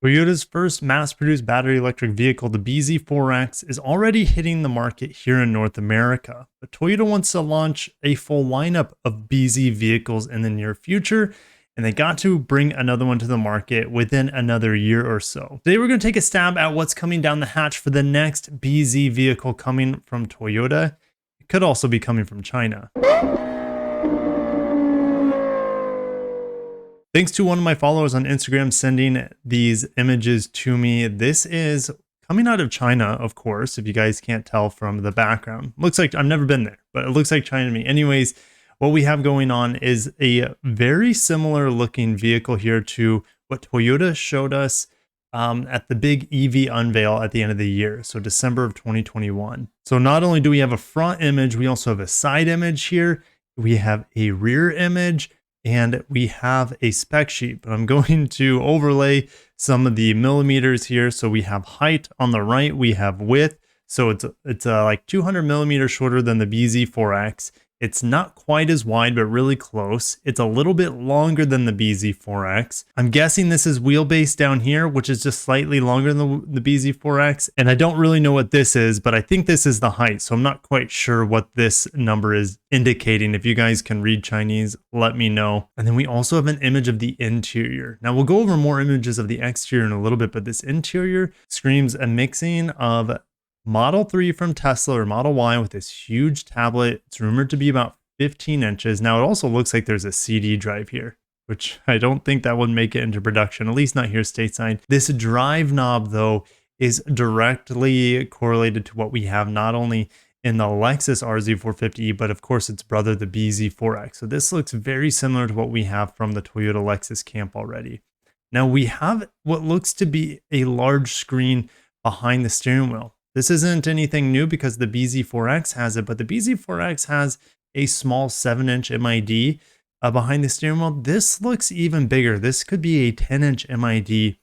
Toyota's first mass-produced battery electric vehicle, the BZ4X, is already hitting the market here in North America. But Toyota wants to launch a full lineup of BZ vehicles in the near future, and they got to bring another one to the market within another year or so. Today we're going to take a stab at what's coming down the hatch for the next BZ vehicle coming from Toyota. It could also be coming from China. Thanks to one of my followers on Instagram sending these images to me. This is coming out of China, of course, if you guys can't tell from the background. Looks like, I've never been there, but it looks like China to me. Anyways, what we have going on is a very similar looking vehicle here to what Toyota showed us at the big EV unveil at the end of the year, so December of 2021. So not only do we have a front image, we also have a side image here. We have a rear image, and we have a spec sheet, but I'm going to overlay some of the millimeters here. So we have height on the right, we have width. So it's like 200 millimeters shorter than the BZ4X. It's not quite as wide, but really close. It's a little bit longer than the BZ4X. I'm guessing this is wheelbase down here, which is just slightly longer than the BZ4X. And I don't really know what this is, but I think this is the height. So I'm not quite sure what this number is indicating. If you guys can read Chinese, let me know. And then we also have an image of the interior. Now we'll go over more images of the exterior in a little bit, but this interior screams a mixing of Model 3 from Tesla or Model Y with this huge tablet. It's rumored to be about 15 inches. Now it also looks like there's a CD drive here, which I don't think that would make it into production, at least not here stateside. This drive knob though is directly correlated to what we have not only in the Lexus RZ450E, but of course its brother, the BZ4X. So this looks very similar to what we have from the Toyota Lexus camp already. Now we have what looks to be a large screen behind the steering wheel. This isn't anything new because the BZ4X has it, but the BZ4X has a small 7-inch MID behind the steering wheel. This looks even bigger. This could be a 10-inch MID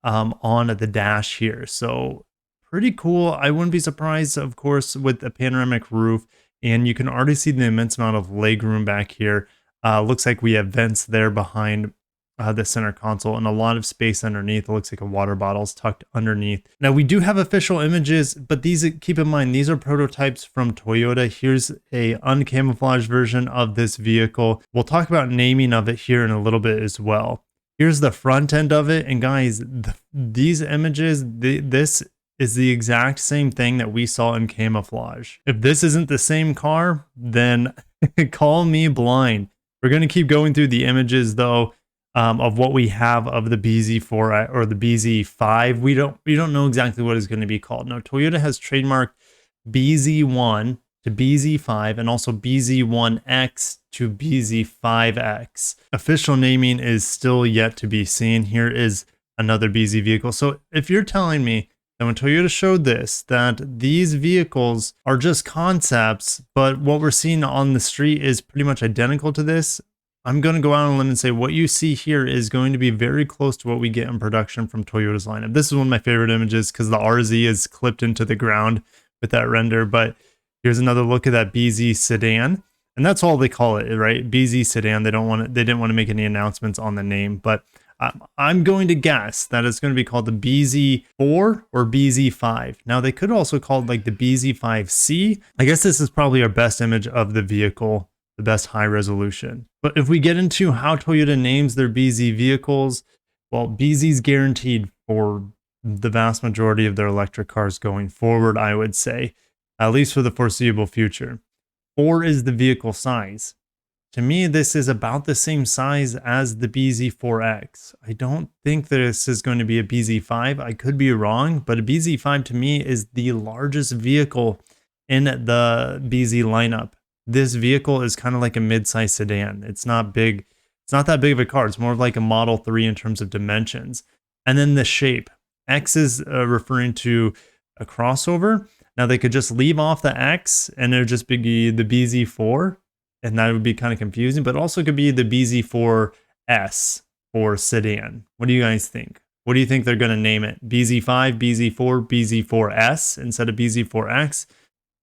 on the dash here. So pretty cool. I wouldn't be surprised, of course, with a panoramic roof, and you can already see the immense amount of legroom back here. Looks like we have vents there behind the center console and a lot of space underneath. It looks like a water bottle's tucked underneath. Now we do have official images, but these, keep in mind, these are prototypes from Toyota. Here's a uncamouflaged version of this vehicle. We'll talk about naming of it here in a little bit as well. Here's the front end of it. And guys, these images, this is the exact same thing that we saw in camouflage. If this isn't the same car, then call me blind. We're going to keep going through the images though. Of what we have of the BZ4 or the BZ5. We don't know exactly what it's going to be called. Now, Toyota has trademarked BZ1 to BZ5 and also BZ1X to BZ5X. Official naming is still yet to be seen. Here is another BZ vehicle. So if you're telling me that when Toyota showed this, that these vehicles are just concepts, but what we're seeing on the street is pretty much identical to this, I'm going to go out on a limb and say what you see here is going to be very close to what we get in production from Toyota's lineup. This is one of my favorite images because the RZ is clipped into the ground with that render. But here's another look at that BZ Sedan. And that's all they call it, right? BZ Sedan. They didn't want to make any announcements on the name, but I'm going to guess that it's going to be called the BZ4 or BZ5. Now they could also call it like the BZ5C. I guess this is probably our best image of the vehicle, the best high resolution. But if we get into how Toyota names their BZ vehicles, well, BZ's guaranteed for the vast majority of their electric cars going forward, I would say, at least for the foreseeable future. 4 is the vehicle size. To me, this is about the same size as the BZ4X. I don't think this is going to be a BZ5. I could be wrong, but a BZ5 to me is the largest vehicle in the BZ lineup. This vehicle is kind of like a mid-size sedan. It's not big. It's not that big of a car. It's more of like a Model 3 in terms of dimensions. And then the shape. X is referring to a crossover. Now they could just leave off the X and it would just be the BZ4. And that would be kind of confusing. But also could be the BZ4S for sedan. What do you guys think? What do you think they're going to name it? BZ5, BZ4, BZ4S instead of BZ4X?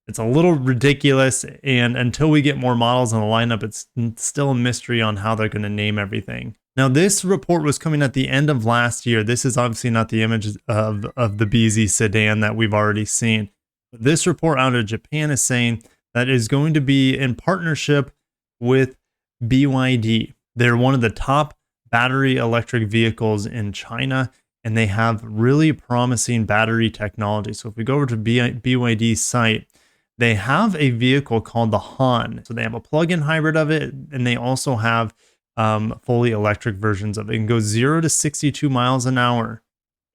It's a little ridiculous, and until we get more models in the lineup, it's still a mystery on how they're going to name everything. Now, this report was coming at the end of last year. This is obviously not the image of the BZ sedan that we've already seen. But this report out of Japan is saying that it is going to be in partnership with BYD. They're one of the top battery electric vehicles in China, and they have really promising battery technology. So if we go over to BYD's site, they have a vehicle called the Han. So they have a plug-in hybrid of it, and they also have fully electric versions of it. It can go 0 to 62 miles an hour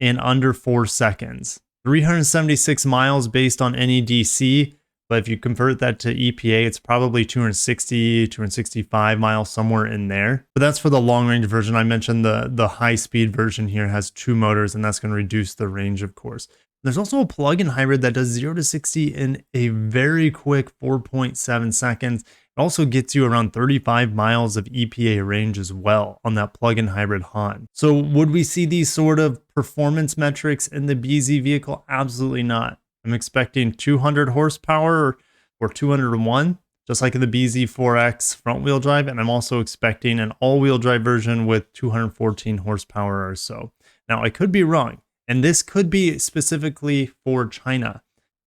in under 4 seconds. 376 miles based on NEDC, but if you convert that to EPA, it's probably 260, 265 miles, somewhere in there. But that's for the long range version. I mentioned the high speed version here has 2 motors, and that's going to reduce the range, of course. There's also a plug-in hybrid that does 0 to 60 in a very quick 4.7 seconds. It also gets you around 35 miles of EPA range as well on that plug-in hybrid Han. So would we see these sort of performance metrics in the BZ vehicle? Absolutely not. I'm expecting 200 horsepower or 201, just like in the BZ4X front-wheel drive. And I'm also expecting an all-wheel drive version with 214 horsepower or so. Now, I could be wrong, and this could be specifically for China.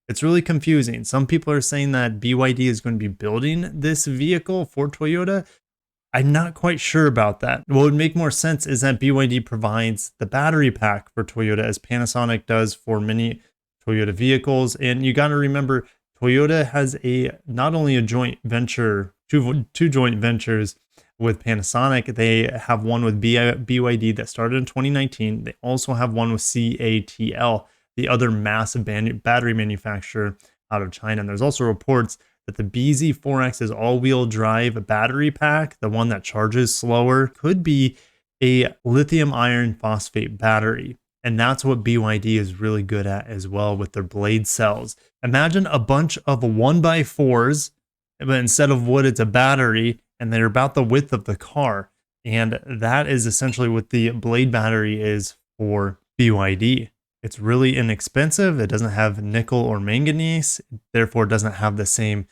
It's really confusing. Some people are saying that BYD is going to be building this vehicle for Toyota. I'm not quite sure about that. What would make more sense is that BYD provides the battery pack for Toyota, as Panasonic does for many Toyota vehicles. And you got to remember, Toyota has not only a joint venture, two joint ventures with Panasonic. They have one with BYD that started in 2019. They also have one with CATL, the other massive battery manufacturer out of China. And there's also reports that the BZ4X's all-wheel drive battery pack, the one that charges slower, could be a lithium iron phosphate battery. And that's what BYD is really good at as well with their blade cells. Imagine a bunch of 1x4s, but instead of wood, it's a battery, and they're about the width of the car. And that is essentially what the blade battery is for BYD. It's really inexpensive. It doesn't have nickel or manganese, therefore it doesn't have the same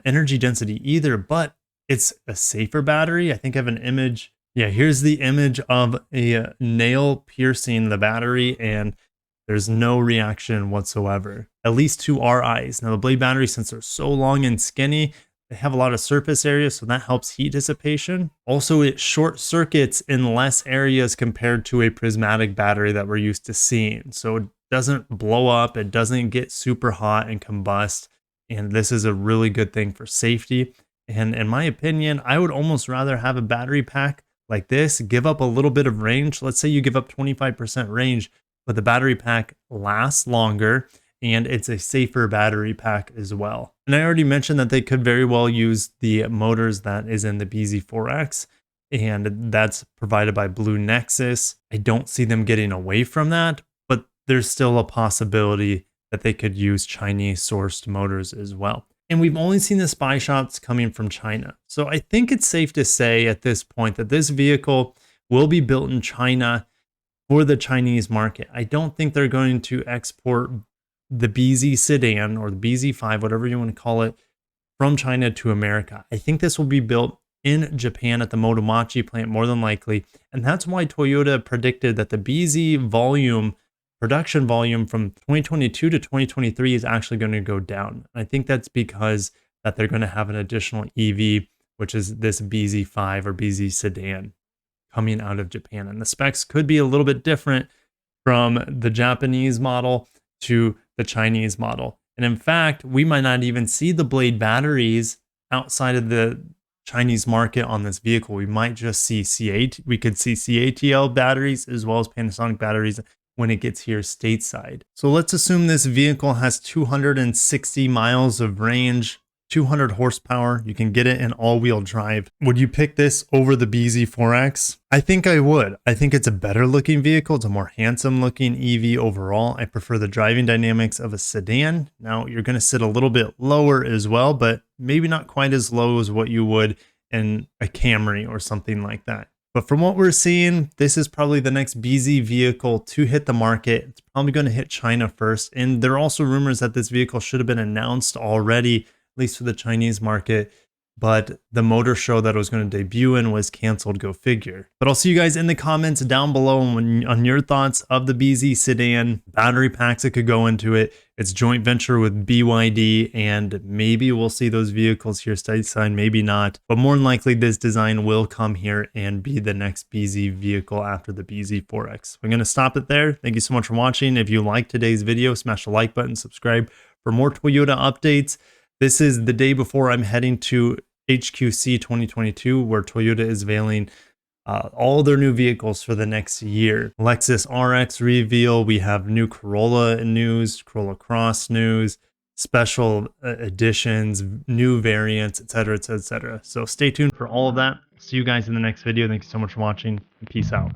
energy density either, but it's a safer battery. I think I have an image. Yeah, here's the image of a nail piercing the battery, and there's no reaction whatsoever, at least to our eyes. Now, the blade battery, since they're so long and skinny, they have a lot of surface area, so that helps heat dissipation. Also, it short circuits in less areas compared to a prismatic battery that we're used to seeing. So it doesn't blow up, it doesn't get super hot and combust. And this is a really good thing for safety. And in my opinion, I would almost rather have a battery pack like this, give up a little bit of range. Let's say you give up 25% range, but the battery pack lasts longer, and it's a safer battery pack as well. And I already mentioned that they could very well use the motors that is in the BZ4X, and that's provided by Blue Nexus. I don't see them getting away from that, but there's still a possibility that they could use Chinese sourced motors as well. And we've only seen the spy shots coming from China. So I think it's safe to say at this point that this vehicle will be built in China for the Chinese market. I don't think they're going to export the BZ Sedan or the BZ5, whatever you want to call it, from China to America. I think this will be built in Japan at the Motomachi plant more than likely. And that's why Toyota predicted that the BZ production volume from 2022 to 2023 is actually going to go down. I think that's because that they're going to have an additional EV, which is this BZ5 or BZ Sedan coming out of Japan. And the specs could be a little bit different from the Japanese model to the Chinese model. And in fact, we might not even see the blade batteries outside of the Chinese market on this vehicle. We might just see we could see CATL batteries as well as Panasonic batteries when it gets here stateside. So let's assume this vehicle has 260 miles of range, 200 horsepower. You can get it in all-wheel drive. Would you pick this over the BZ4X? I think I would. I think it's a better looking vehicle. It's a more handsome looking EV overall. I prefer the driving dynamics of a sedan. Now you're going to sit a little bit lower as well, but maybe not quite as low as what you would in a Camry or something like that. But from what we're seeing, this is probably the next BZ vehicle to hit the market. It's probably going to hit China first. And there are also rumors that this vehicle should have been announced already, at least for the Chinese market, but the motor show that it was going to debut in was canceled, go figure. But I'll see you guys in the comments down below on your thoughts of the BZ Sedan, battery packs that could go into it, its joint venture with BYD, and maybe we'll see those vehicles here stateside, maybe not. But more than likely, this design will come here and be the next BZ vehicle after the BZ4X. I'm going to stop it there. Thank you so much for watching. If you liked today's video, smash the like button, subscribe for more Toyota updates. This is the day before I'm heading to HQC 2022, where Toyota is unveiling all their new vehicles for the next year. Lexus RX reveal. We have new Corolla news, Corolla Cross news, special editions, new variants, etc., etc., etc. So stay tuned for all of that. See you guys in the next video. Thank you so much for watching. Peace out.